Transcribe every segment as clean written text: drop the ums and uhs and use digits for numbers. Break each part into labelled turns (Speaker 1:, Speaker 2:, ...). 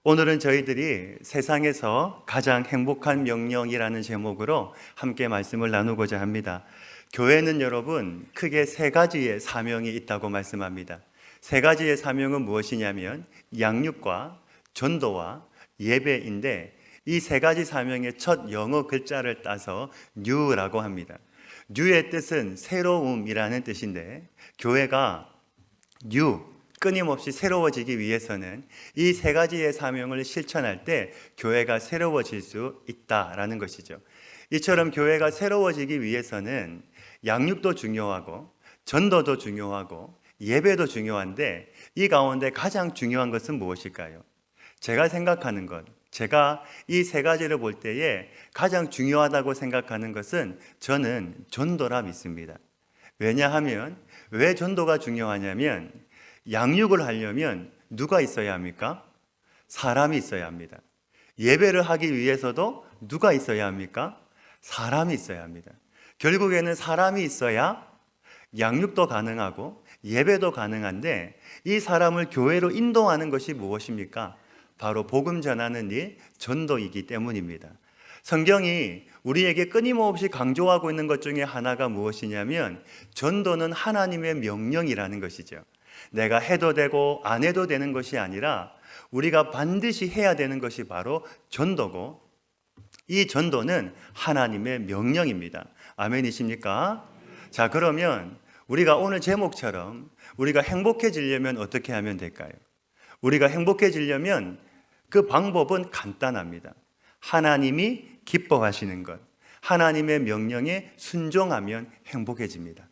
Speaker 1: 오늘은 저희들이 세상에서 가장 행복한 명령이라는 제목으로 함께 말씀을 나누고자 합니다. 교회는 여러분 크게 세 가지의 사명이 있다고 말씀합니다. 세 가지의 사명은 무엇이냐면 양육과 전도와 예배인데, 이 세 가지 사명의 첫 영어 글자를 따서 new라고 합니다. new의 뜻은 새로움이라는 뜻인데, 교회가 new, 끊임없이 새로워지기 위해서는 이 세 가지의 사명을 실천할 때 교회가 새로워질 수 있다라는 것이죠. 이처럼 교회가 새로워지기 위해서는 양육도 중요하고 전도도 중요하고 예배도 중요한데, 이 가운데 가장 중요한 것은 무엇일까요? 제가 생각하는 것, 제가 이 세 가지를 볼 때에 가장 중요하다고 생각하는 것은 저는 전도라 믿습니다. 왜냐하면, 왜 전도가 중요하냐면, 양육을 하려면 누가 있어야 합니까? 사람이 있어야 합니다. 예배를 하기 위해서도 누가 있어야 합니까? 사람이 있어야 합니다. 결국에는 사람이 있어야 양육도 가능하고 예배도 가능한데, 이 사람을 교회로 인도하는 것이 무엇입니까? 바로 복음 전하는 일, 전도이기 때문입니다. 성경이 우리에게 끊임없이 강조하고 있는 것 중에 하나가 무엇이냐면, 전도는 하나님의 명령이라는 것이죠. 내가 해도 되고 안 해도 되는 것이 아니라 우리가 반드시 해야 되는 것이 바로 전도고, 이 전도는 하나님의 명령입니다. 아멘이십니까? 자, 그러면 우리가 오늘 제목처럼 우리가 행복해지려면 어떻게 하면 될까요? 우리가 행복해지려면 그 방법은 간단합니다. 하나님이 기뻐하시는 것, 하나님의 명령에 순종하면 행복해집니다.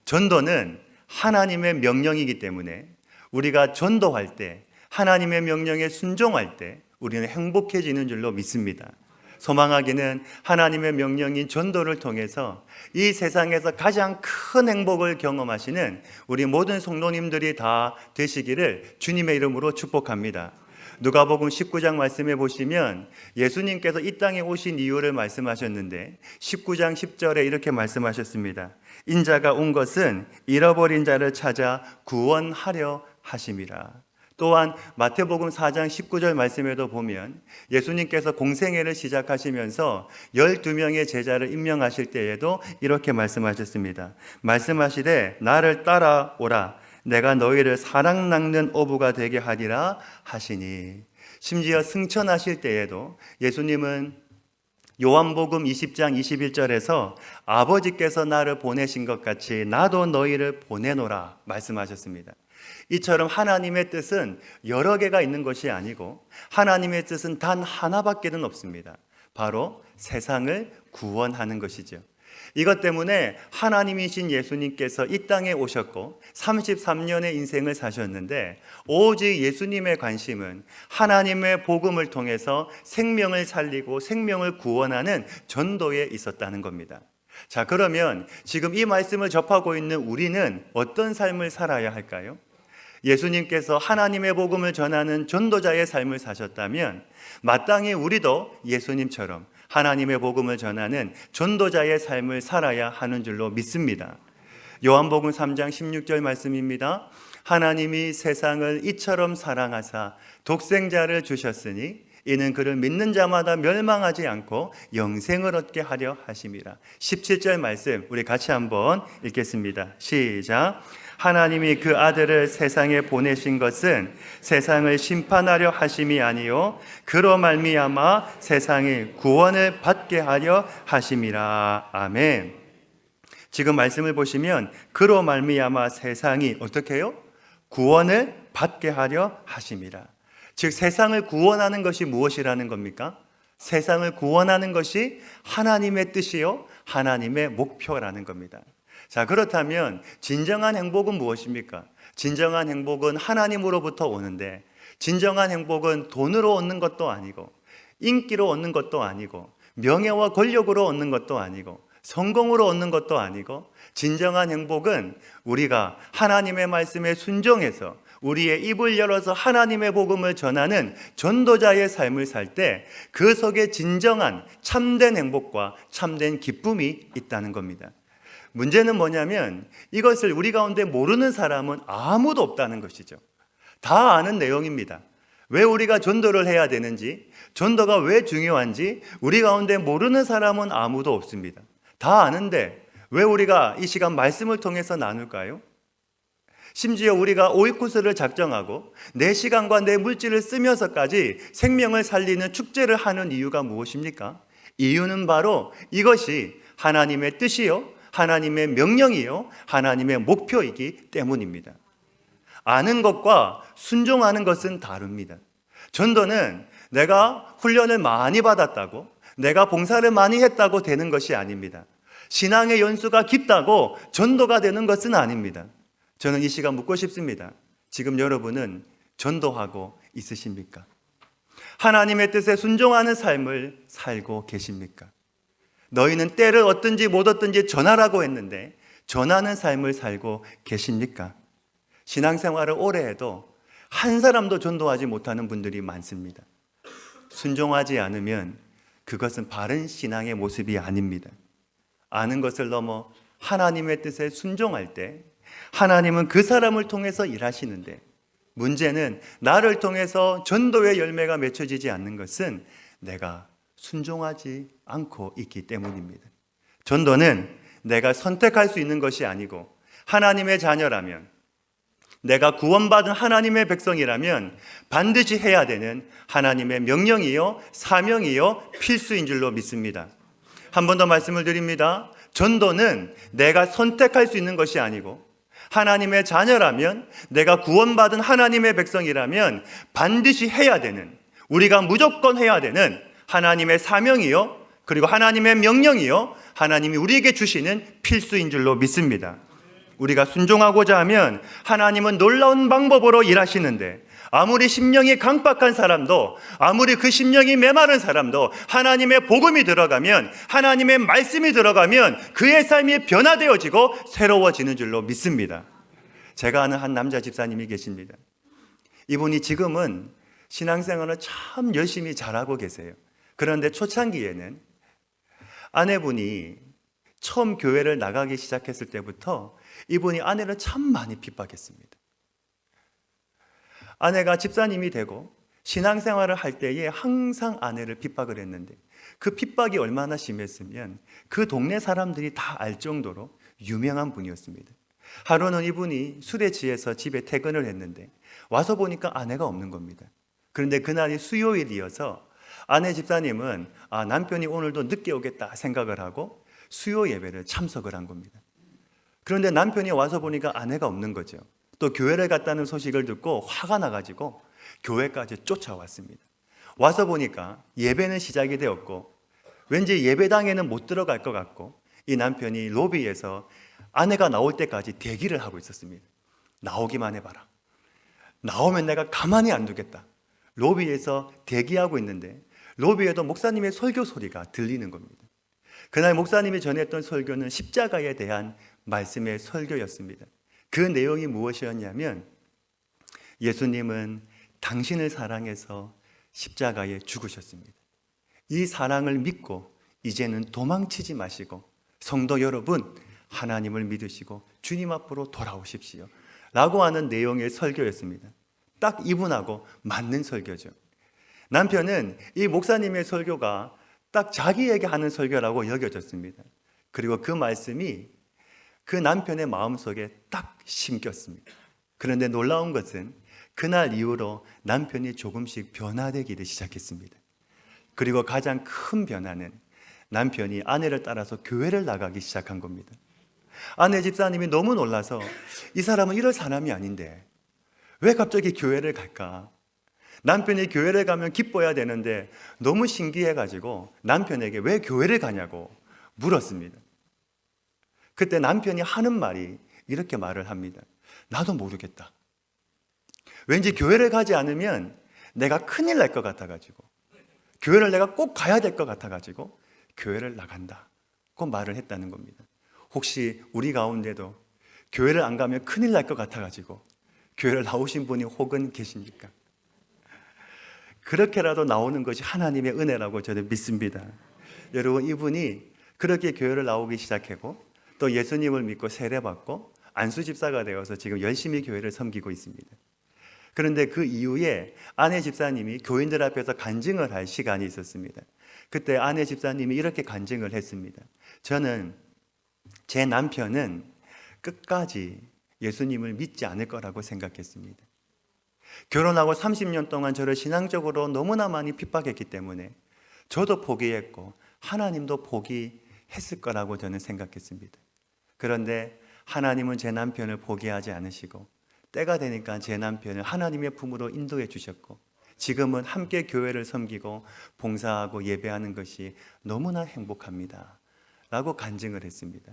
Speaker 1: 전도는 하나님의 명령이기 때문에 우리가 전도할 때, 하나님의 명령에 순종할 때 우리는 행복해지는 줄로 믿습니다. 소망하기는 하나님의 명령인 전도를 통해서 이 세상에서 가장 큰 행복을 경험하시는 우리 모든 성도님들이 다 되시기를 주님의 이름으로 축복합니다. 누가복음 19장 말씀해 보시면 예수님께서 이 땅에 오신 이유를 말씀하셨는데, 19장 10절에 이렇게 말씀하셨습니다. 인자가 온 것은 잃어버린 자를 찾아 구원하려 하심이라. 또한 마태복음 4장 19절 말씀에도 보면 예수님께서 공생애를 시작하시면서 12명의 제자를 임명하실 때에도 이렇게 말씀하셨습니다. 말씀하시되 나를 따라오라, 내가 너희를 사랑 낚는 어부가 되게 하리라 하시니. 심지어 승천하실 때에도 예수님은 요한복음 20장 21절에서 아버지께서 나를 보내신 것 같이 나도 너희를 보내노라 말씀하셨습니다. 이처럼 하나님의 뜻은 여러 개가 있는 것이 아니고, 하나님의 뜻은 단 하나밖에는 없습니다. 바로 세상을 구원하는 것이죠. 이것 때문에 하나님이신 예수님께서 이 땅에 오셨고 33년의 인생을 사셨는데, 오직 예수님의 관심은 하나님의 복음을 통해서 생명을 살리고 생명을 구원하는 전도에 있었다는 겁니다. 자, 그러면 지금 이 말씀을 접하고 있는 우리는 어떤 삶을 살아야 할까요? 예수님께서 하나님의 복음을 전하는 전도자의 삶을 사셨다면, 마땅히 우리도 예수님처럼 하나님의 복음을 전하는 전도자의 삶을 살아야 하는 줄로 믿습니다. 요한복음 3장 16절 말씀입니다. 하나님이 세상을 이처럼 사랑하사 독생자를 주셨으니 이는 그를 믿는 자마다 멸망하지 않고 영생을 얻게 하려 하심이라. 17절 말씀 우리 같이 한번 읽겠습니다. 시작. 하나님이 그 아들을 세상에 보내신 것은 세상을 심판하려 하심이 아니요 그로 말미암아 세상이 구원을 받게 하려 하심이라. 아멘. 지금 말씀을 보시면 그로 말미암아 세상이 어떻게 해요? 구원을 받게 하려 하심이라. 즉 세상을 구원하는 것이 무엇이라는 겁니까? 세상을 구원하는 것이 하나님의 뜻이요 하나님의 목표라는 겁니다. 자, 그렇다면 진정한 행복은 무엇입니까? 진정한 행복은 하나님으로부터 오는데, 진정한 행복은 돈으로 얻는 것도 아니고, 인기로 얻는 것도 아니고, 명예와 권력으로 얻는 것도 아니고, 성공으로 얻는 것도 아니고, 진정한 행복은 우리가 하나님의 말씀에 순종해서 우리의 입을 열어서 하나님의 복음을 전하는 전도자의 삶을 살 때 그 속에 진정한 참된 행복과 참된 기쁨이 있다는 겁니다. 문제는 뭐냐면 이것을 우리 가운데 모르는 사람은 아무도 없다는 것이죠. 다 아는 내용입니다. 왜 우리가 전도를 해야 되는지, 전도가 왜 중요한지 우리 가운데 모르는 사람은 아무도 없습니다. 다 아는데 왜 우리가 이 시간 말씀을 통해서 나눌까요? 심지어 우리가 오이쿠스를 작정하고 내 시간과 내 물질을 쓰면서까지 생명을 살리는 축제를 하는 이유가 무엇입니까? 이유는 바로 이것이 하나님의 뜻이요, 하나님의 명령이요, 하나님의 목표이기 때문입니다. 아는 것과 순종하는 것은 다릅니다. 전도는 내가 훈련을 많이 받았다고, 내가 봉사를 많이 했다고 되는 것이 아닙니다. 신앙의 연수가 깊다고 전도가 되는 것은 아닙니다. 저는 이 시간 묻고 싶습니다. 지금 여러분은 전도하고 있으십니까? 하나님의 뜻에 순종하는 삶을 살고 계십니까? 너희는 때를 얻든지 못 얻든지 전하라고 했는데 전하는 삶을 살고 계십니까? 신앙생활을 오래 해도 한 사람도 전도하지 못하는 분들이 많습니다. 순종하지 않으면 그것은 바른 신앙의 모습이 아닙니다. 아는 것을 넘어 하나님의 뜻에 순종할 때 하나님은 그 사람을 통해서 일하시는데, 문제는 나를 통해서 전도의 열매가 맺혀지지 않는 것은 내가 순종하지 않고 있기 때문입니다. 전도는 내가 선택할 수 있는 것이 아니고 하나님의 자녀라면, 내가 구원받은 하나님의 백성이라면 반드시 해야 되는 하나님의 명령이요, 사명이요, 필수인 줄로 믿습니다. 한 번 더 말씀을 드립니다. 전도는 내가 선택할 수 있는 것이 아니고 하나님의 자녀라면, 내가 구원받은 하나님의 백성이라면 반드시 해야 되는, 우리가 무조건 해야 되는 하나님의 사명이요, 그리고 하나님의 명령이요, 하나님이 우리에게 주시는 필수인 줄로 믿습니다. 우리가 순종하고자 하면 하나님은 놀라운 방법으로 일하시는데, 아무리 심령이 강박한 사람도, 아무리 그 심령이 메마른 사람도 하나님의 복음이 들어가면, 하나님의 말씀이 들어가면 그의 삶이 변화되어지고 새로워지는 줄로 믿습니다. 제가 아는 한 남자 집사님이 계십니다. 이분이 지금은 신앙생활을 참 열심히 잘하고 계세요. 그런데 초창기에는 아내분이 처음 교회를 나가기 시작했을 때부터 이분이 아내를 참 많이 핍박했습니다. 아내가 집사님이 되고 신앙생활을 할 때에 항상 아내를 핍박을 했는데, 그 핍박이 얼마나 심했으면 그 동네 사람들이 다 알 정도로 유명한 분이었습니다. 하루는 이분이 술에 취해서 집에 퇴근을 했는데 와서 보니까 아내가 없는 겁니다. 그런데 그날이 수요일이어서 아내 집사님은 남편이 오늘도 늦게 오겠다 생각을 하고 수요 예배를 참석을 한 겁니다. 그런데 남편이 와서 보니까 아내가 없는 거죠. 또 교회를 갔다는 소식을 듣고 화가 나가지고 교회까지 쫓아왔습니다. 와서 보니까 예배는 시작이 되었고 왠지 예배당에는 못 들어갈 것 같고, 이 남편이 로비에서 아내가 나올 때까지 대기를 하고 있었습니다. 나오기만 해봐라. 나오면 내가 가만히 안 두겠다. 로비에서 대기하고 있는데 로비에도 목사님의 설교 소리가 들리는 겁니다. 그날 목사님이 전했던 설교는 십자가에 대한 말씀의 설교였습니다. 그 내용이 무엇이었냐면, 예수님은 당신을 사랑해서 십자가에 죽으셨습니다. 이 사랑을 믿고 이제는 도망치지 마시고 성도 여러분, 하나님을 믿으시고 주님 앞으로 돌아오십시오 라고 하는 내용의 설교였습니다. 딱 이분하고 맞는 설교죠. 남편은 이 목사님의 설교가 딱 자기에게 하는 설교라고 여겨졌습니다. 그리고 그 말씀이 그 남편의 마음속에 딱 심겼습니다. 그런데 놀라운 것은 그날 이후로 남편이 조금씩 변화되기 시작했습니다. 그리고 가장 큰 변화는 남편이 아내를 따라서 교회를 나가기 시작한 겁니다. 아내 집사님이 너무 놀라서 이 사람은 이럴 사람이 아닌데 왜 갑자기 교회를 갈까? 남편이 교회를 가면 기뻐야 되는데 너무 신기해가지고 남편에게 왜 교회를 가냐고 물었습니다. 그때 남편이 하는 말이 이렇게 말을 합니다. 나도 모르겠다. 왠지 교회를 가지 않으면 내가 큰일 날 것 같아가지고, 교회를 내가 꼭 가야 될 것 같아가지고 교회를 나간다고 말을 했다는 겁니다. 혹시 우리 가운데도 교회를 안 가면 큰일 날 것 같아가지고 교회를 나오신 분이 혹은 계십니까? 그렇게라도 나오는 것이 하나님의 은혜라고 저는 믿습니다. 여러분, 이분이 그렇게 교회를 나오기 시작하고 또 예수님을 믿고 세례받고 안수 집사가 되어서 지금 열심히 교회를 섬기고 있습니다. 그런데 그 이후에 아내 집사님이 교인들 앞에서 간증을 할 시간이 있었습니다. 그때 아내 집사님이 이렇게 간증을 했습니다. 저는 제 남편은 끝까지 예수님을 믿지 않을 거라고 생각했습니다. 결혼하고 30년 동안 저를 신앙적으로 너무나 많이 핍박했기 때문에 저도 포기했고 하나님도 포기했을 거라고 저는 생각했습니다. 그런데 하나님은 제 남편을 포기하지 않으시고 때가 되니까 제 남편을 하나님의 품으로 인도해 주셨고 지금은 함께 교회를 섬기고 봉사하고 예배하는 것이 너무나 행복합니다 라고 간증을 했습니다.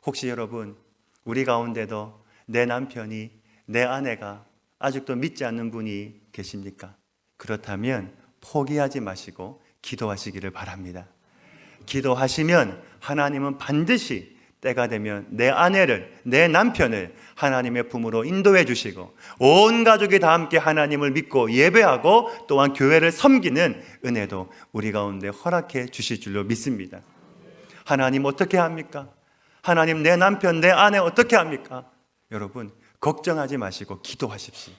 Speaker 1: 혹시 여러분, 우리 가운데도 내 남편이, 내 아내가 아직도 믿지 않는 분이 계십니까? 그렇다면 포기하지 마시고 기도하시기를 바랍니다. 기도하시면 하나님은 반드시 때가 되면 내 아내를, 내 남편을 하나님의 품으로 인도해 주시고 온 가족이 다 함께 하나님을 믿고 예배하고 또한 교회를 섬기는 은혜도 우리 가운데 허락해 주실 줄로 믿습니다. 하나님 어떻게 합니까? 하나님 내 남편, 내 아내 어떻게 합니까? 여러분 걱정하지 마시고 기도하십시오.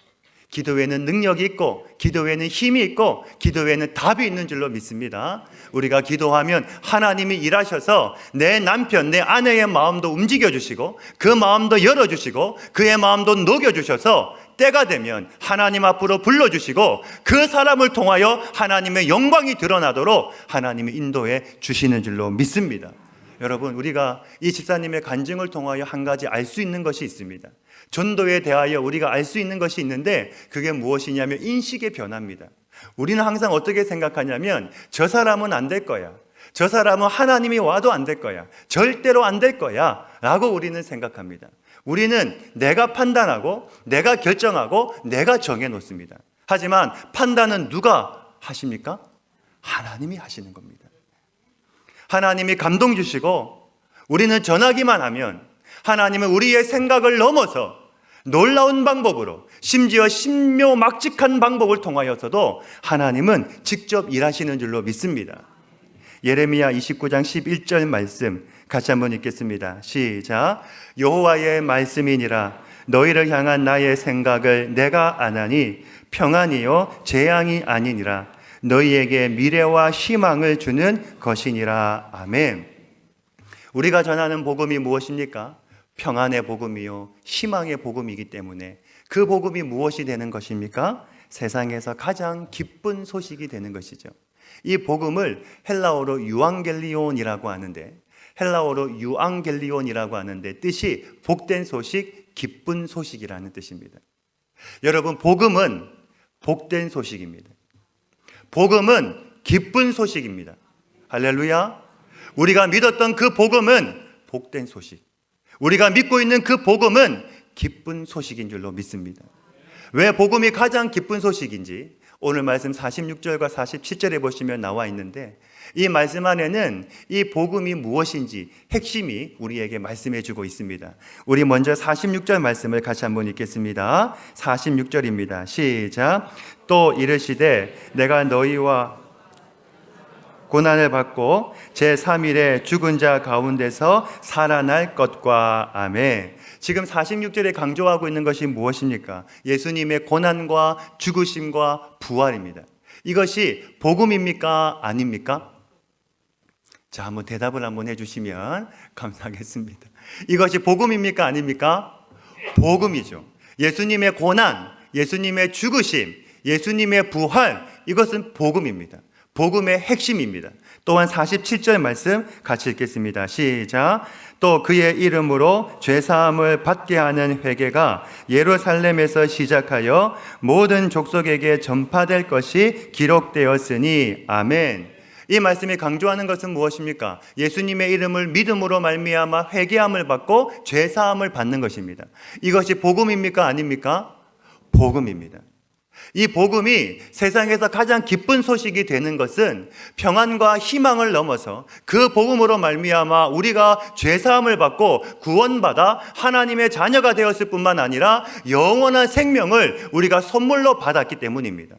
Speaker 1: 기도에는 능력이 있고 기도에는 힘이 있고 기도에는 답이 있는 줄로 믿습니다. 우리가 기도하면 하나님이 일하셔서 내 남편, 내 아내의 마음도 움직여 주시고 그 마음도 열어주시고 그의 마음도 녹여주셔서 때가 되면 하나님 앞으로 불러주시고 그 사람을 통하여 하나님의 영광이 드러나도록 하나님이 인도해 주시는 줄로 믿습니다. 여러분 우리가 이 집사님의 간증을 통하여 한 가지 알 수 있는 것이 있습니다. 전도에 대하여 우리가 알 수 있는 것이 있는데 그게 무엇이냐면 인식의 변화입니다. 우리는 항상 어떻게 생각하냐면 저 사람은 안 될 거야, 저 사람은 하나님이 와도 안 될 거야, 절대로 안 될 거야 라고 우리는 생각합니다. 우리는 내가 판단하고 내가 결정하고 내가 정해놓습니다. 하지만 판단은 누가 하십니까? 하나님이 하시는 겁니다. 하나님이 감동 주시고 우리는 전하기만 하면 하나님은 우리의 생각을 넘어서 놀라운 방법으로 심지어 신묘막직한 방법을 통하여서도 하나님은 직접 일하시는 줄로 믿습니다. 예레미야 29장 11절 말씀 같이 한번 읽겠습니다. 시작. 여호와의 말씀이니라 너희를 향한 나의 생각을 내가 아나니 평안이요 재앙이 아니니라 너희에게 미래와 희망을 주는 것이니라. 아멘. 우리가 전하는 복음이 무엇입니까? 평안의 복음이요 희망의 복음이기 때문에 그 복음이 무엇이 되는 것입니까? 세상에서 가장 기쁜 소식이 되는 것이죠. 이 복음을 헬라어로 유앙겔리온이라고 하는데 뜻이 복된 소식, 기쁜 소식이라는 뜻입니다. 여러분 복음은 복된 소식입니다. 복음은 기쁜 소식입니다. 할렐루야. 우리가 믿었던 그 복음은 복된 소식, 우리가 믿고 있는 그 복음은 기쁜 소식인 줄로 믿습니다. 왜 복음이 가장 기쁜 소식인지 오늘 말씀 46절과 47절에 보시면 나와 있는데 이 말씀 안에는 이 복음이 무엇인지 핵심이 우리에게 말씀해 주고 있습니다. 우리 먼저 46절 말씀을 같이 한번 읽겠습니다. 46절입니다. 시작. 또 이르시되 내가 너희와 고난을 받고 제3일에 죽은 자 가운데서 살아날 것과. 아멘. 지금 46절에 강조하고 있는 것이 무엇입니까? 예수님의 고난과 죽으심과 부활입니다. 이것이 복음입니까? 아닙니까? 자, 한번 대답을 한번 해주시면 감사하겠습니다. 이것이 복음입니까? 아닙니까? 복음이죠. 예수님의 고난, 예수님의 죽으심, 예수님의 부활, 이것은 복음입니다. 복음의 핵심입니다. 또한 47절 말씀 같이 읽겠습니다. 시작. 또 그의 이름으로 죄사함을 받게 하는 회개가 예루살렘에서 시작하여 모든 족속에게 전파될 것이 기록되었으니. 아멘. 이 말씀이 강조하는 것은 무엇입니까? 예수님의 이름을 믿음으로 말미암아 회개함을 받고 죄사함을 받는 것입니다. 이것이 복음입니까? 아닙니까? 복음입니다. 이 복음이 세상에서 가장 기쁜 소식이 되는 것은 평안과 희망을 넘어서 그 복음으로 말미암아 우리가 죄사함을 받고 구원받아 하나님의 자녀가 되었을 뿐만 아니라 영원한 생명을 우리가 선물로 받았기 때문입니다.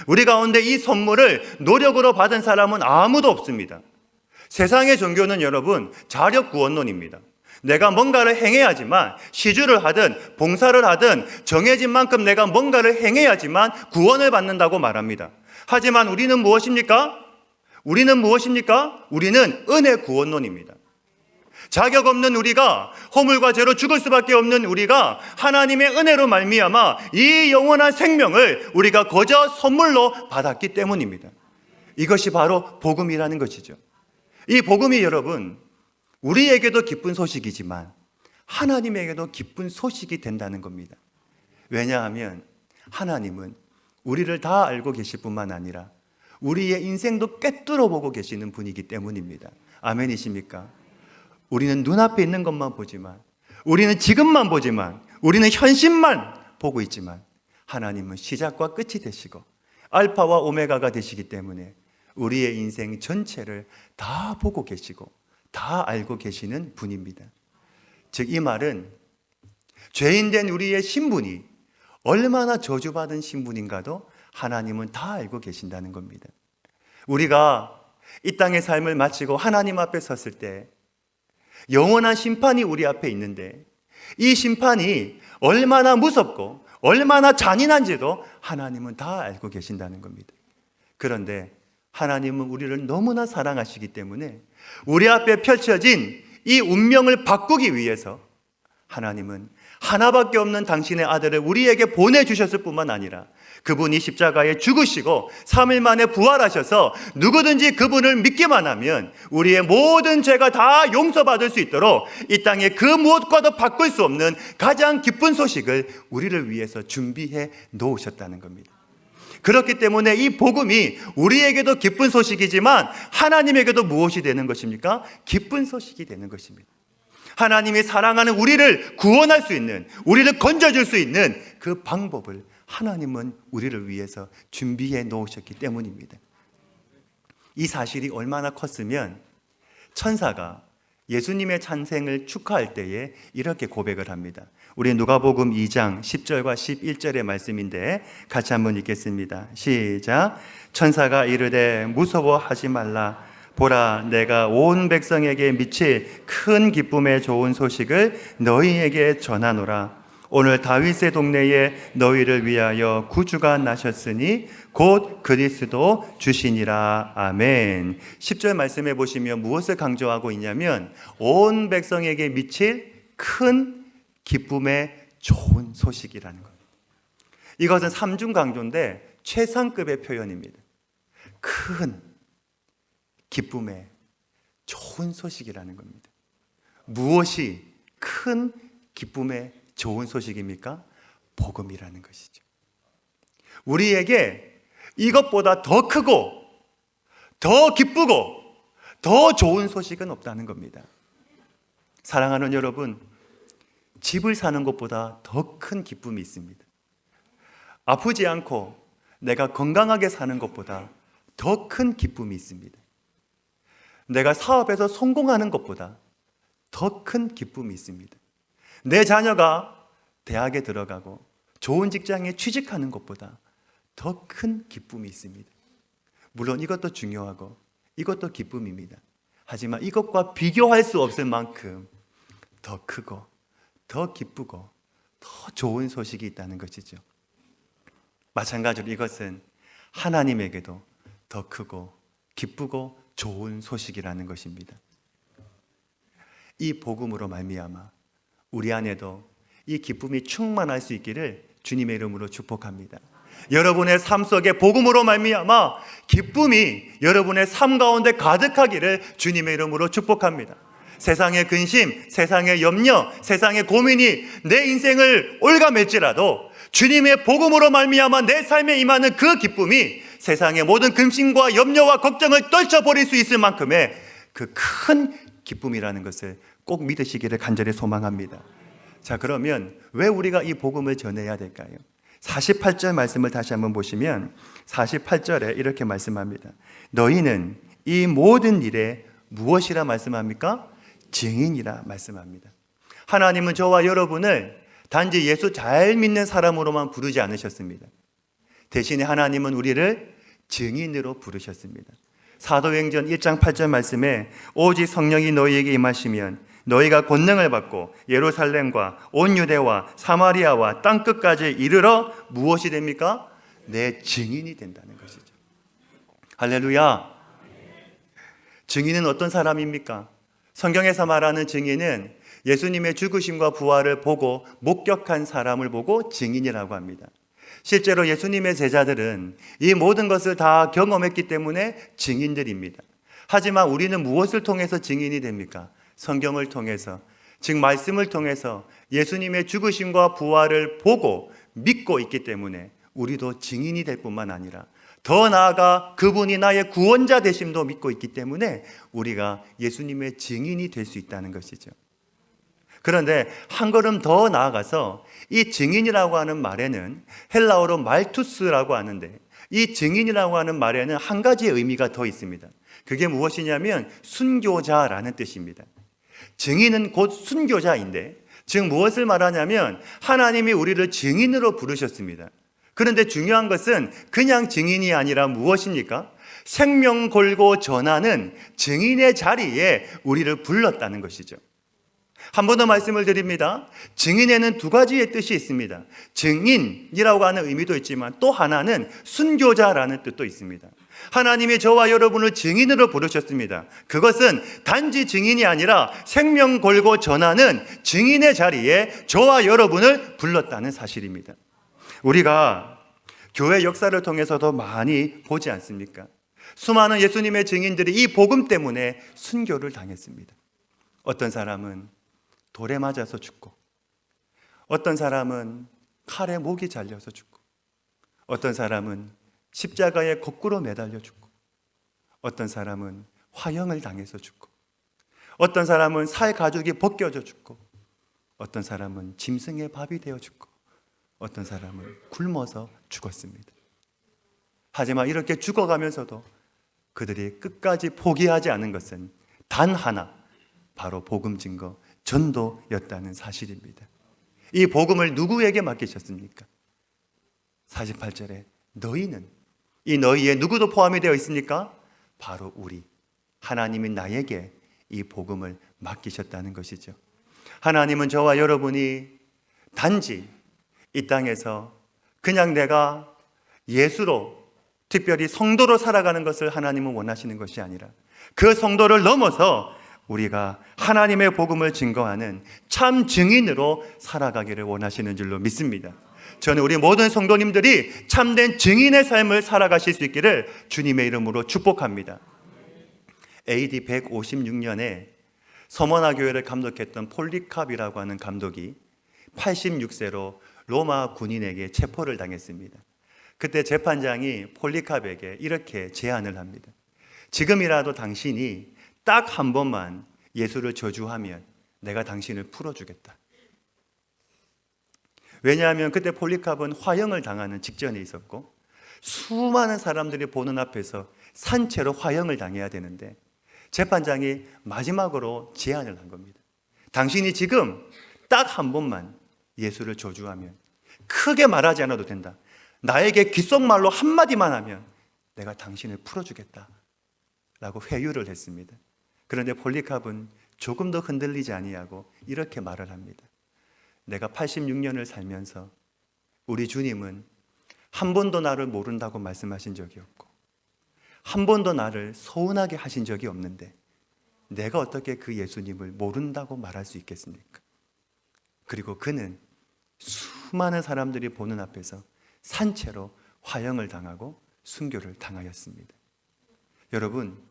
Speaker 1: 우리 가운데 이 선물을 노력으로 받은 사람은 아무도 없습니다. 세상의 종교는 여러분 자력 구원론입니다. 내가 뭔가를 행해야지만, 시주를 하든 봉사를 하든 정해진 만큼 내가 뭔가를 행해야지만 구원을 받는다고 말합니다. 하지만 우리는 무엇입니까? 우리는 은혜 구원론입니다. 자격 없는 우리가, 허물과 죄로 죽을 수밖에 없는 우리가 하나님의 은혜로 말미암아 이 영원한 생명을 우리가 거저 선물로 받았기 때문입니다. 이것이 바로 복음이라는 것이죠. 이 복음이 여러분, 우리에게도 기쁜 소식이지만 하나님에게도 기쁜 소식이 된다는 겁니다. 왜냐하면 하나님은 우리를 다 알고 계실 뿐만 아니라 우리의 인생도 꿰뚫어 보고 계시는 분이기 때문입니다. 아멘이십니까? 우리는 눈앞에 있는 것만 보지만, 우리는 지금만 보지만, 우리는 현실만 보고 있지만 하나님은 시작과 끝이 되시고 알파와 오메가가 되시기 때문에 우리의 인생 전체를 다 보고 계시고 다 알고 계시는 분입니다. 즉 이 말은 죄인된 우리의 신분이 얼마나 저주받은 신분인가도 하나님은 다 알고 계신다는 겁니다. 우리가 이 땅의 삶을 마치고 하나님 앞에 섰을 때 영원한 심판이 우리 앞에 있는데 이 심판이 얼마나 무섭고 얼마나 잔인한지도 하나님은 다 알고 계신다는 겁니다. 그런데 하나님은 우리를 너무나 사랑하시기 때문에 우리 앞에 펼쳐진 이 운명을 바꾸기 위해서 하나님은 하나밖에 없는 당신의 아들을 우리에게 보내주셨을 뿐만 아니라 그분이 십자가에 죽으시고 3일 만에 부활하셔서 누구든지 그분을 믿기만 하면 우리의 모든 죄가 다 용서받을 수 있도록 이 땅에 그 무엇과도 바꿀 수 없는 가장 기쁜 소식을 우리를 위해서 준비해 놓으셨다는 겁니다. 그렇기 때문에 이 복음이 우리에게도 기쁜 소식이지만 하나님에게도 무엇이 되는 것입니까? 기쁜 소식이 되는 것입니다. 하나님이 사랑하는 우리를 구원할 수 있는, 우리를 건져줄 수 있는 그 방법을 하나님은 우리를 위해서 준비해 놓으셨기 때문입니다. 이 사실이 얼마나 컸으면 천사가 예수님의 탄생을 축하할 때에 이렇게 고백을 합니다. 우리 누가복음 2장 10절과 11절의 말씀인데 같이 한번 읽겠습니다. 시작. 천사가 이르되 무서워하지 말라. 보라, 내가 온 백성에게 미칠 큰 기쁨의 좋은 소식을 너희에게 전하노라. 오늘 다윗의 동네에 너희를 위하여 구주가 나셨으니 곧 그리스도 주시니라. 아멘. 10절 말씀해 보시면 무엇을 강조하고 있냐면 온 백성에게 미칠 큰 기쁨의 좋은 소식이라는 겁니다. 이것은 삼중 강조인데 최상급의 표현입니다. 큰 기쁨의 좋은 소식이라는 겁니다. 무엇이 큰 기쁨의 좋은 소식입니까? 복음이라는 것이죠. 우리에게 이것보다 더 크고 더 기쁘고 더 좋은 소식은 없다는 겁니다. 사랑하는 여러분, 집을 사는 것보다 더 큰 기쁨이 있습니다. 아프지 않고 내가 건강하게 사는 것보다 더 큰 기쁨이 있습니다. 내가 사업에서 성공하는 것보다 더 큰 기쁨이 있습니다. 내 자녀가 대학에 들어가고 좋은 직장에 취직하는 것보다 더 큰 기쁨이 있습니다. 물론 이것도 중요하고 이것도 기쁨입니다. 하지만 이것과 비교할 수 없을 만큼 더 크고 더 기쁘고 더 좋은 소식이 있다는 것이죠. 마찬가지로 이것은 하나님에게도 더 크고 기쁘고 좋은 소식이라는 것입니다. 이 복음으로 말미암아 우리 안에도 이 기쁨이 충만할 수 있기를 주님의 이름으로 축복합니다. 여러분의 삶 속에 복음으로 말미암아 기쁨이 여러분의 삶 가운데 가득하기를 주님의 이름으로 축복합니다. 세상의 근심, 세상의 염려, 세상의 고민이 내 인생을 올가맬지라도 주님의 복음으로 말미암아 내 삶에 임하는 그 기쁨이 세상의 모든 근심과 염려와 걱정을 떨쳐버릴 수 있을 만큼의 그 큰 기쁨이라는 것을 꼭 믿으시기를 간절히 소망합니다. 자, 그러면 왜 우리가 이 복음을 전해야 될까요? 48절 말씀을 다시 한번 보시면 48절에 이렇게 말씀합니다. 너희는 이 모든 일에 무엇이라 말씀합니까? 증인이라 말씀합니다. 하나님은 저와 여러분을 단지 예수 잘 믿는 사람으로만 부르지 않으셨습니다. 대신에 하나님은 우리를 증인으로 부르셨습니다. 사도행전 1장 8절 말씀에 오직 성령이 너희에게 임하시면 너희가 권능을 받고 예루살렘과 온 유대와 사마리아와 땅끝까지 이르러 무엇이 됩니까? 내 증인이 된다는 것이죠. 할렐루야. 증인은 어떤 사람입니까? 성경에서 말하는 증인은 예수님의 죽으심과 부활을 보고 목격한 사람을 보고 증인이라고 합니다. 실제로 예수님의 제자들은 이 모든 것을 다 경험했기 때문에 증인들입니다. 하지만 우리는 무엇을 통해서 증인이 됩니까? 성경을 통해서, 즉 말씀을 통해서 예수님의 죽으심과 부활을 보고 믿고 있기 때문에 우리도 증인이 될 뿐만 아니라 더 나아가 그분이 나의 구원자 되심도 믿고 있기 때문에 우리가 예수님의 증인이 될 수 있다는 것이죠. 그런데 한 걸음 더 나아가서 이 증인이라고 하는 말에는 헬라어로 말투스라고 하는데, 이 증인이라고 하는 말에는 한 가지의 의미가 더 있습니다. 그게 무엇이냐면 순교자라는 뜻입니다. 증인은 곧 순교자인데, 즉 무엇을 말하냐면 하나님이 우리를 증인으로 부르셨습니다. 그런데 중요한 것은 그냥 증인이 아니라 무엇입니까? 생명 걸고 전하는 증인의 자리에 우리를 불렀다는 것이죠. 한 번 더 말씀을 드립니다. 증인에는 두 가지의 뜻이 있습니다. 증인이라고 하는 의미도 있지만 또 하나는 순교자라는 뜻도 있습니다. 하나님이 저와 여러분을 증인으로 부르셨습니다. 그것은 단지 증인이 아니라 생명 걸고 전하는 증인의 자리에 저와 여러분을 불렀다는 사실입니다. 우리가 교회 역사를 통해서도 많이 보지 않습니까? 수많은 예수님의 증인들이 이 복음 때문에 순교를 당했습니다. 어떤 사람은 돌에 맞아서 죽고, 어떤 사람은 칼에 목이 잘려서 죽고, 어떤 사람은 십자가에 거꾸로 매달려 죽고, 어떤 사람은 화형을 당해서 죽고, 어떤 사람은 살 가죽이 벗겨져 죽고, 어떤 사람은 짐승의 밥이 되어 죽고, 어떤 사람은 굶어서 죽었습니다. 하지만 이렇게 죽어가면서도 그들이 끝까지 포기하지 않은 것은 단 하나, 바로 복음 증거, 전도였다는 사실입니다. 이 복음을 누구에게 맡기셨습니까? 48절에 너희는, 이 너희에 누구도 포함이 되어 있습니까? 바로 우리, 하나님이 나에게 이 복음을 맡기셨다는 것이죠. 하나님은 저와 여러분이 단지 이 땅에서 그냥 내가 예수로, 특별히 성도로 살아가는 것을 하나님은 원하시는 것이 아니라 그 성도를 넘어서 우리가 하나님의 복음을 증거하는 참 증인으로 살아가기를 원하시는 줄로 믿습니다. 저는 우리 모든 성도님들이 참된 증인의 삶을 살아가실 수 있기를 주님의 이름으로 축복합니다. AD 156년에 서머나 교회를 감독했던 폴리캅이라고 하는 감독이 86세로 로마 군인에게 체포를 당했습니다. 그때 재판장이 폴리캅에게 이렇게 제안을 합니다. 지금이라도 당신이 딱 한 번만 예수를 저주하면 내가 당신을 풀어주겠다. 왜냐하면 그때 폴리캅은 화형을 당하는 직전에 있었고 수많은 사람들이 보는 앞에서 산채로 화형을 당해야 되는데 재판장이 마지막으로 제안을 한 겁니다. 당신이 지금 딱 한 번만 예수를 저주하면, 크게 말하지 않아도 된다, 나에게 귓속말로 한마디만 하면 내가 당신을 풀어주겠다 라고 회유를 했습니다. 그런데 폴리캅은 조금 더 흔들리지 아니하고 이렇게 말을 합니다. 내가 86년을 살면서 우리 주님은 한 번도 나를 모른다고 말씀하신 적이 없고 한 번도 나를 서운하게 하신 적이 없는데 내가 어떻게 그 예수님을 모른다고 말할 수 있겠습니까? 그리고 그는 수많은 사람들이 보는 앞에서 산채로 화형을 당하고 순교를 당하였습니다. 여러분,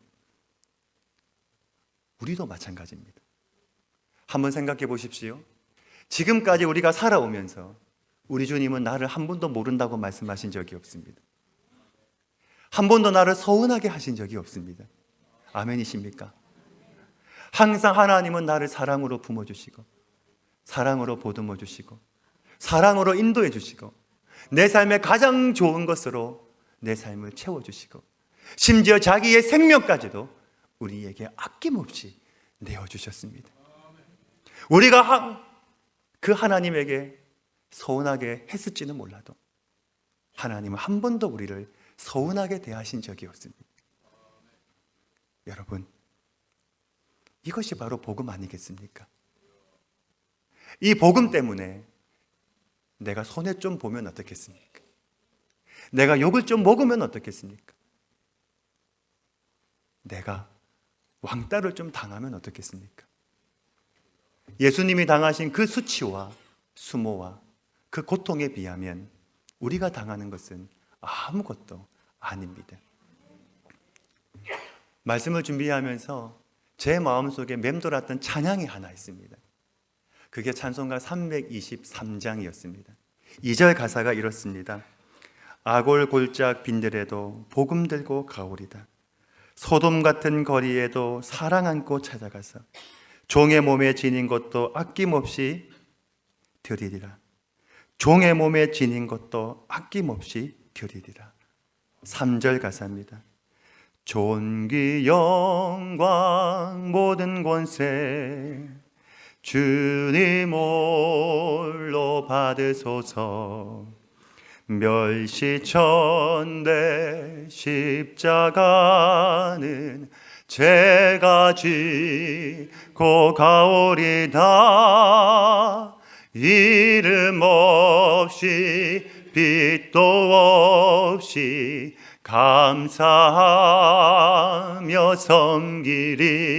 Speaker 1: 우리도 마찬가지입니다. 한번 생각해 보십시오. 지금까지 우리가 살아오면서 우리 주님은 나를 한 번도 모른다고 말씀하신 적이 없습니다. 한 번도 나를 서운하게 하신 적이 없습니다. 아멘이십니까? 항상 하나님은 나를 사랑으로 품어주시고 사랑으로 보듬어 주시고 사랑으로 인도해 주시고 내 삶의 가장 좋은 것으로 내 삶을 채워주시고 심지어 자기의 생명까지도 우리에게 아낌없이 내어주셨습니다. 우리가 그 하나님에게 서운하게 했을지는 몰라도 하나님은 한 번도 우리를 서운하게 대하신 적이 없습니다. 여러분, 이것이 바로 복음 아니겠습니까? 이 복음 때문에 내가 손해 좀 보면 어떻겠습니까? 내가 욕을 좀 먹으면 어떻겠습니까? 내가 왕따를 좀 당하면 어떻겠습니까? 예수님이 당하신 그 수치와 수모와 그 고통에 비하면 우리가 당하는 것은 아무것도 아닙니다. 말씀을 준비하면서 제 마음속에 맴돌았던 찬양이 하나 있습니다. 그게 찬송가 323장이었습니다. 2절 가사가 이렇습니다. 아골골짝 빈들에도 복음 들고 가오리다. 소돔 같은 거리에도 사랑 안고 찾아가서 종의 몸에 지닌 것도 아낌없이 드리리라. 종의 몸에 지닌 것도 아낌없이 드리리라. 3절 가사입니다. 존귀 영광 모든 권세 주님 홀로 받으소서. 멸시천대 십자가는 제가 지고 가오리다. 이름 없이 빛도 없이 감사하며 섬기리라.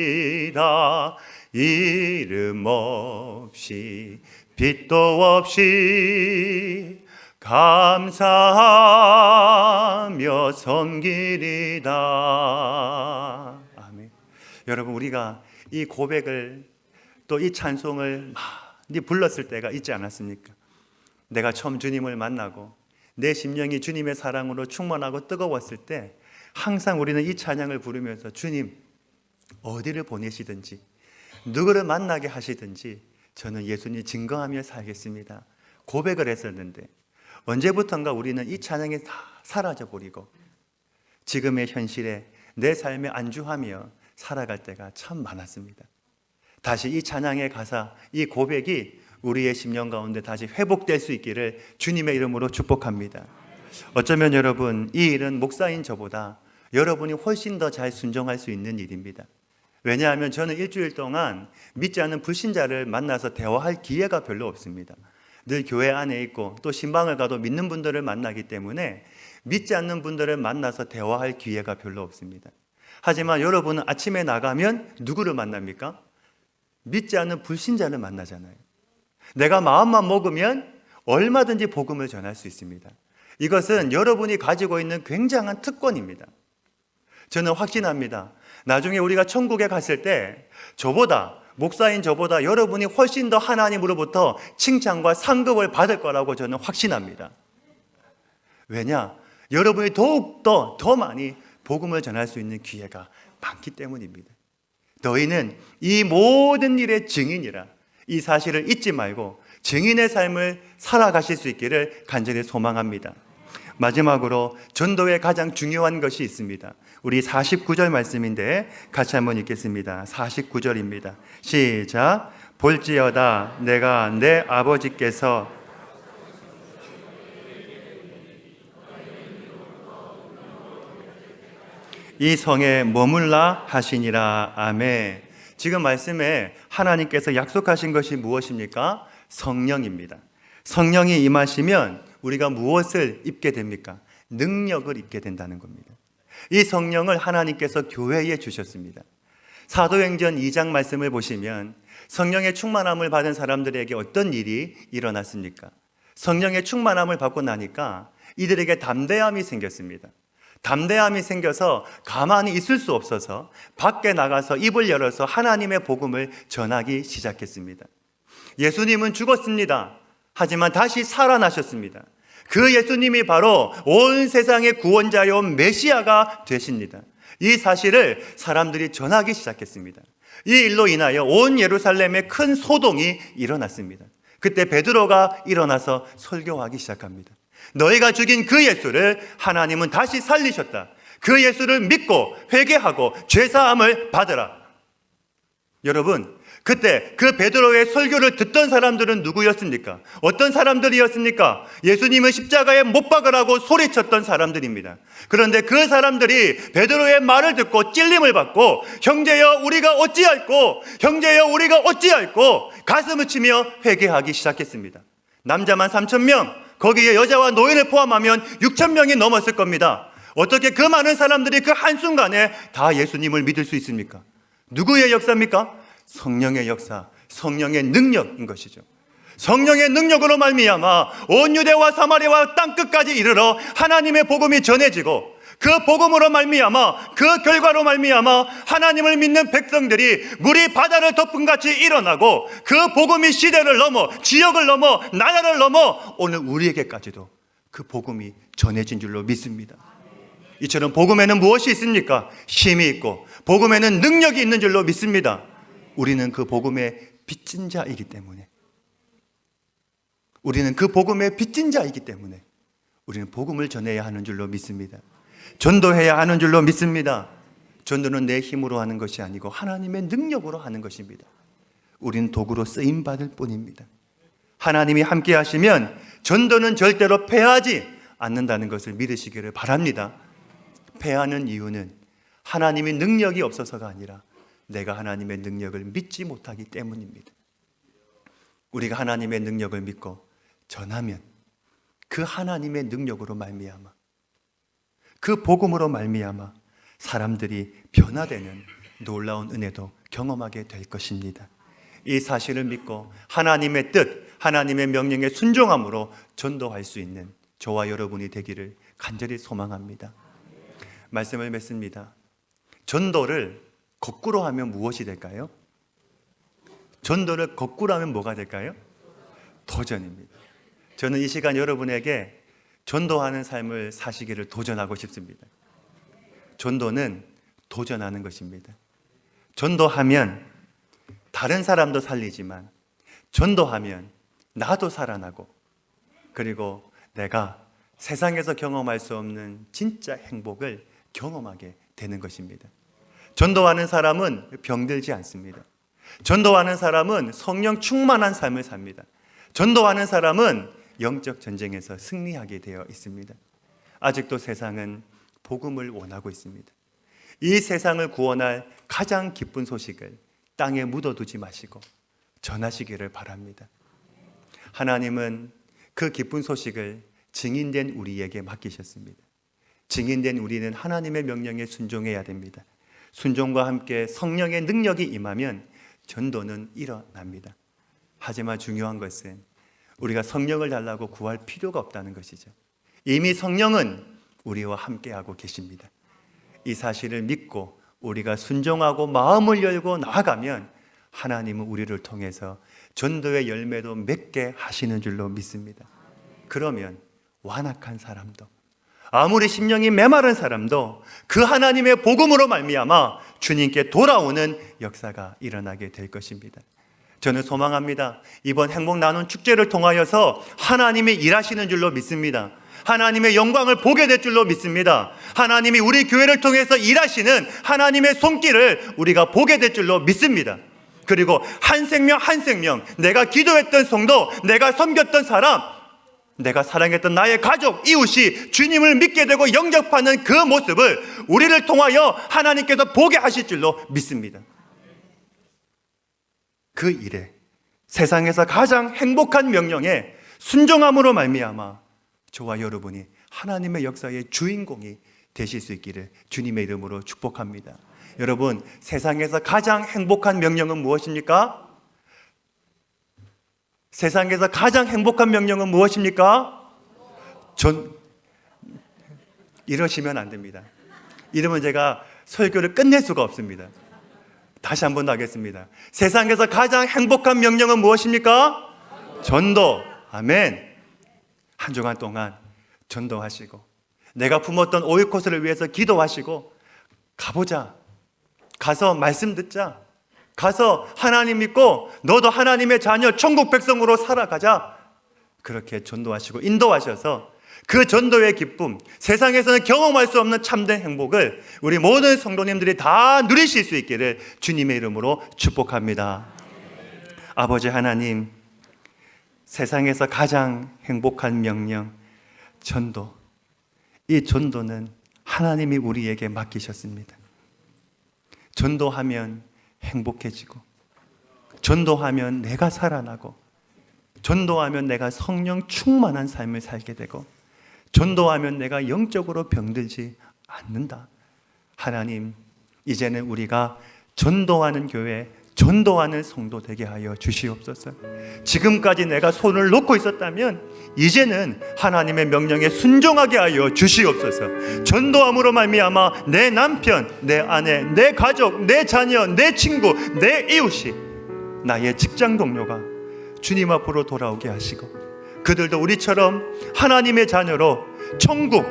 Speaker 1: 이름 없이 빛도 없이 감사하며 섬기리다. 아멘. 여러분, 우리가 이 고백을 또 이 찬송을 많이 불렀을 때가 있지 않았습니까? 내가 처음 주님을 만나고 내 심령이 주님의 사랑으로 충만하고 뜨거웠을 때 항상 우리는 이 찬양을 부르면서 주님 어디를 보내시든지 누구를 만나게 하시든지 저는 예수님 증거하며 살겠습니다. 고백을 했었는데 언제부턴가 우리는 이 찬양이 다 사라져버리고 지금의 현실에 내 삶에 안주하며 살아갈 때가 참 많았습니다. 다시 이 찬양의 가사, 이 고백이 우리의 심령 가운데 다시 회복될 수 있기를 주님의 이름으로 축복합니다. 어쩌면 여러분, 이 일은 목사인 저보다 여러분이 훨씬 더 잘 순종할 수 있는 일입니다. 왜냐하면 저는 일주일 동안 믿지 않는 불신자를 만나서 대화할 기회가 별로 없습니다. 늘 교회 안에 있고 또 신방을 가도 믿는 분들을 만나기 때문에 믿지 않는 분들을 만나서 대화할 기회가 별로 없습니다. 하지만 여러분은 아침에 나가면 누구를 만납니까? 믿지 않는 불신자를 만나잖아요. 내가 마음만 먹으면 얼마든지 복음을 전할 수 있습니다. 이것은 여러분이 가지고 있는 굉장한 특권입니다. 저는 확신합니다. 나중에 우리가 천국에 갔을 때 저보다, 목사인 저보다 여러분이 훨씬 더 하나님으로부터 칭찬과 상급을 받을 거라고 저는 확신합니다. 왜냐? 여러분이 더욱더 더 많이 복음을 전할 수 있는 기회가 많기 때문입니다. 너희는 이 모든 일의 증인이라. 이 사실을 잊지 말고 증인의 삶을 살아가실 수 있기를 간절히 소망합니다. 마지막으로 전도의 가장 중요한 것이 있습니다. 우리 49절 말씀인데 같이 한번 읽겠습니다. 49절입니다. 시작. 볼지어다 내가 내 아버지께서 이 성에 머물라 하시니라. 아멘. 지금 말씀에 하나님께서 약속하신 것이 무엇입니까? 성령입니다. 성령이 임하시면 우리가 무엇을 입게 됩니까? 능력을 입게 된다는 겁니다. 이 성령을 하나님께서 교회에 주셨습니다. 사도행전 2장 말씀을 보시면 성령의 충만함을 받은 사람들에게 어떤 일이 일어났습니까? 성령의 충만함을 받고 나니까 이들에게 담대함이 생겼습니다. 담대함이 생겨서 가만히 있을 수 없어서 밖에 나가서 입을 열어서 하나님의 복음을 전하기 시작했습니다. 예수님은 죽었습니다. 하지만 다시 살아나셨습니다. 그 예수님이 바로 온 세상의 구원자요 메시아가 되십니다. 이 사실을 사람들이 전하기 시작했습니다. 이 일로 인하여 온 예루살렘에 큰 소동이 일어났습니다. 그때 베드로가 일어나서 설교하기 시작합니다. 너희가 죽인 그 예수를 하나님은 다시 살리셨다. 그 예수를 믿고 회개하고 죄사함을 받으라. 여러분, 그때 그 베드로의 설교를 듣던 사람들은 누구였습니까? 어떤 사람들이었습니까? 예수님은 십자가에 못 박으라고 소리쳤던 사람들입니다. 그런데 그 사람들이 베드로의 말을 듣고 찔림을 받고 형제여 우리가 어찌할꼬, 형제여 우리가 어찌할꼬 가슴을 치며 회개하기 시작했습니다. 남자만 3,000명, 거기에 여자와 노인을 포함하면 6,000명이 넘었을 겁니다. 어떻게 그 많은 사람들이 그 한순간에 다 예수님을 믿을 수 있습니까? 누구의 역사입니까? 성령의 역사, 성령의 능력인 것이죠. 성령의 능력으로 말미암아 온 유대와 사마리아와 땅끝까지 이르러 하나님의 복음이 전해지고 그 복음으로 말미암아 그 결과로 말미암아 하나님을 믿는 백성들이 물이 바다를 덮은 같이 일어나고 그 복음이 시대를 넘어 지역을 넘어 나라를 넘어 오늘 우리에게까지도 그 복음이 전해진 줄로 믿습니다. 이처럼 복음에는 무엇이 있습니까? 힘이 있고 복음에는 능력이 있는 줄로 믿습니다. 우리는 그 복음의 빚진 자이기 때문에 우리는 복음을 전해야 하는 줄로 믿습니다. 전도해야 하는 줄로 믿습니다. 전도는 내 힘으로 하는 것이 아니고 하나님의 능력으로 하는 것입니다. 우리는 도구로 쓰임받을 뿐입니다. 하나님이 함께 하시면 전도는 절대로 패하지 않는다는 것을 믿으시기를 바랍니다. 패하는 이유는 하나님의 능력이 없어서가 아니라 내가 하나님의 능력을 믿지 못하기 때문입니다. 우리가 하나님의 능력을 믿고 전하면 그 하나님의 능력으로 말미암아 그 복음으로 말미암아 사람들이 변화되는 놀라운 은혜도 경험하게 될 것입니다. 이 사실을 믿고 하나님의 뜻, 하나님의 명령에 순종함으로 전도할 수 있는 저와 여러분이 되기를 간절히 소망합니다. 말씀을 맺습니다. 전도를 거꾸로 하면 무엇이 될까요? 전도를 거꾸로 하면 뭐가 될까요? 도전입니다. 저는 이 시간 여러분에게 전도하는 삶을 사시기를 도전하고 싶습니다. 전도는 도전하는 것입니다. 전도하면 다른 사람도 살리지만 전도하면 나도 살아나고 그리고 내가 세상에서 경험할 수 없는 진짜 행복을 경험하게 되는 것입니다. 전도하는 사람은 병들지 않습니다. 전도하는 사람은 성령 충만한 삶을 삽니다. 전도하는 사람은 영적 전쟁에서 승리하게 되어 있습니다. 아직도 세상은 복음을 원하고 있습니다. 이 세상을 구원할 가장 기쁜 소식을 땅에 묻어두지 마시고 전하시기를 바랍니다. 하나님은 그 기쁜 소식을 증인된 우리에게 맡기셨습니다. 증인된 우리는 하나님의 명령에 순종해야 됩니다. 순종과 함께 성령의 능력이 임하면 전도는 일어납니다. 하지만 중요한 것은 우리가 성령을 달라고 구할 필요가 없다는 것이죠. 이미 성령은 우리와 함께하고 계십니다. 이 사실을 믿고 우리가 순종하고 마음을 열고 나아가면 하나님은 우리를 통해서 전도의 열매도 맺게 하시는 줄로 믿습니다. 그러면 완악한 사람도 아무리 심령이 메마른 사람도 그 하나님의 복음으로 말미암아 주님께 돌아오는 역사가 일어나게 될 것입니다. 저는 소망합니다. 이번 행복 나눔 축제를 통하여서 하나님이 일하시는 줄로 믿습니다. 하나님의 영광을 보게 될 줄로 믿습니다. 하나님이 우리 교회를 통해서 일하시는 하나님의 손길을 우리가 보게 될 줄로 믿습니다. 그리고 한 생명 한 생명, 내가 기도했던 성도, 내가 섬겼던 사람, 내가 사랑했던 나의 가족, 이웃이 주님을 믿게 되고 영접하는 그 모습을 우리를 통하여 하나님께서 보게 하실 줄로 믿습니다. 그 일에 세상에서 가장 행복한 명령에 순종함으로 말미암아 저와 여러분이 하나님의 역사의 주인공이 되실 수 있기를 주님의 이름으로 축복합니다. 여러분, 세상에서 가장 행복한 명령은 무엇입니까? 세상에서 가장 행복한 명령은 무엇입니까? 이러시면 안 됩니다. 이러면 제가 설교를 끝낼 수가 없습니다. 다시 한 번 더 하겠습니다. 세상에서 가장 행복한 명령은 무엇입니까? 전도. 아멘. 한 주간 동안 전도하시고 내가 품었던 오이코스를 위해서 기도하시고 가보자. 가서 말씀 듣자. 가서 하나님 믿고 너도 하나님의 자녀 천국 백성으로 살아가자. 그렇게 전도하시고 인도하셔서 그 전도의 기쁨, 세상에서는 경험할 수 없는 참된 행복을 우리 모든 성도님들이 다 누리실 수 있기를 주님의 이름으로 축복합니다. 아버지 하나님, 세상에서 가장 행복한 명령, 전도. 이 전도는 하나님이 우리에게 맡기셨습니다. 전도하면 행복해지고, 전도하면 내가 살아나고, 전도하면 내가 성령 충만한 삶을 살게 되고, 전도하면 내가 영적으로 병들지 않는다. 하나님, 이제는 우리가 전도하는 교회, 전도하는 성도 되게 하여 주시옵소서. 지금까지 내가 손을 놓고 있었다면 이제는 하나님의 명령에 순종하게 하여 주시옵소서. 전도함으로 말미암아 내 남편, 내 아내, 내 가족, 내 자녀, 내 친구, 내 이웃이, 나의 직장 동료가 주님 앞으로 돌아오게 하시고, 그들도 우리처럼 하나님의 자녀로 천국,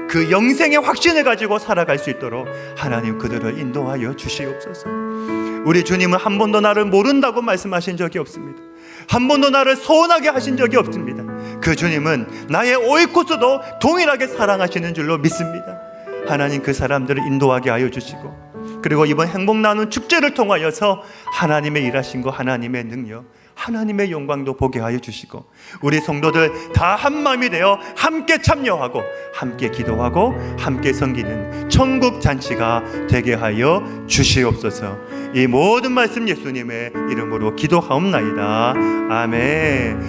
Speaker 1: 그 영생의 확신을 가지고 살아갈 수 있도록 하나님 그들을 인도하여 주시옵소서. 우리 주님은 한 번도 나를 모른다고 말씀하신 적이 없습니다. 한 번도 나를 서운하게 하신 적이 없습니다. 그 주님은 나의 오이코스도 동일하게 사랑하시는 줄로 믿습니다. 하나님 그 사람들을 인도하게 하여 주시고, 그리고 이번 행복 나눔 축제를 통하여서 하나님의 일하신 거, 하나님의 능력, 하나님의 영광도 보게 하여 주시고, 우리 성도들 다 한마음이 되어 함께 참여하고 함께 기도하고 함께 섬기는 천국 잔치가 되게 하여 주시옵소서. 이 모든 말씀 예수님의 이름으로 기도하옵나이다. 아멘.